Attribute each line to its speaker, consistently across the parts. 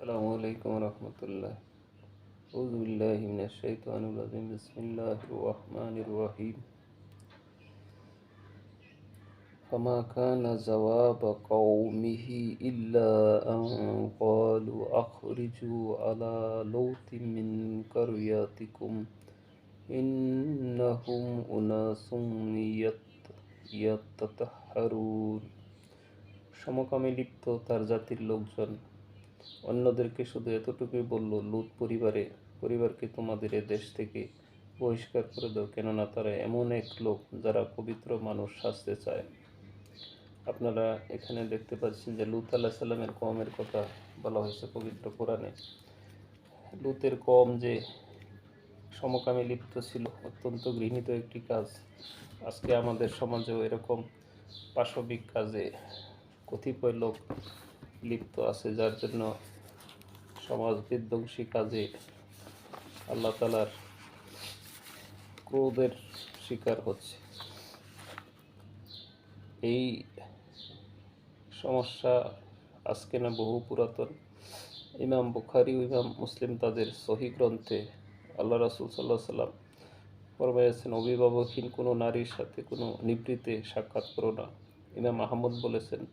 Speaker 1: আসসালামু আলাইকুম রহমতুল্লাহ। আউযু বিল্লাহি মিনাশ শাইতানির রাজিম। বিসমিল্লাহির রহমানির রহিম। ফামা কানা জাওয়াবা কওমিহি ইল্লা আন ক্বালু আখরিজু আলা লূতিম মিন কারয়াতিকুম ইন্নাহুম উনাসুম ইয়াতাতাহহারুন। সমকামে লিপ্ত তার জাতির লোকজন অন্যদেরকে শুধু এতটুকুই বলল, লূত পরিবারকে তোমাদের এ দেশ থেকে বহিষ্কার করে দাও, কেননা তারা এমন এক লোক যারা পবিত্র মানুষ সাজতে চায়। আপনারা এখানে দেখতে পাচ্ছেন যে লূত আলাইহিস সালামের কওমের কথা বলা হয়েছে পবিত্র কোরআনে। লূতের কওম যে সমকামে লিপ্ত ছিল, অত্যন্ত ঘৃণিত একটি কাজ। আজকে আমাদের সমাজেও এরকম পাশবিক কাজে কতিপয় লোক লিপ্ত আছে, যার জন্য সমাজ বিধ্বংসী কাজে আল্লাহ তাআলার ক্রোধের শিকার হচ্ছে। এই সমস্যা আজকে না, বহু পুরাতন। ইমাম বুখারী ও ইমাম মুসলিম তাদের সহিহ গ্রন্থে আল্লাহ রাসূল সাল্লাল্লাহু আলাইহি ওয়াসাল্লাম ফরমাইয়াছেন, অভিভাবকহীন কোনো নারীর সাথে কোনো নিভৃতে সাক্ষাৎ করো না। ইমাম আহমদ বলেছেন,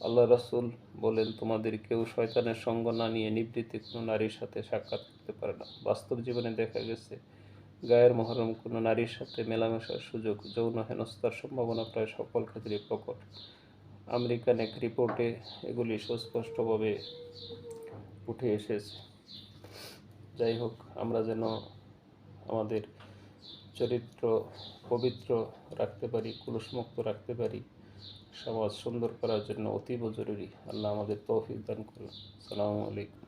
Speaker 1: আল্লাহ রাসূল বলেন, তোমাদের কেউ শয়তানের সঙ্গ না নিয়ে নিভৃতে কোনো নারীর সাথে সাক্ষাৎ করতে পারে না। বাস্তব জীবনে দেখা গেছে, গায়ের মহরম কোনো নারীর সাথে মেলামেশার সুযোগ, যৌন হেনস্থার সম্ভাবনা প্রায় সকল ক্ষেত্রে প্রকট। আমেরিকান এক রিপোর্টে এগুলি সুস্পষ্টভাবে উঠে এসেছে। যাই হোক, আমরা যেন আমাদের চরিত্র পবিত্র রাখতে পারি, কুলুষমুক্ত রাখতে পারি, সমাজ সুন্দর করার জন্য অতীব জরুরি। আল্লাহ আমাদের তৌফিক দান করুন। আসসালামু আলাইকুম।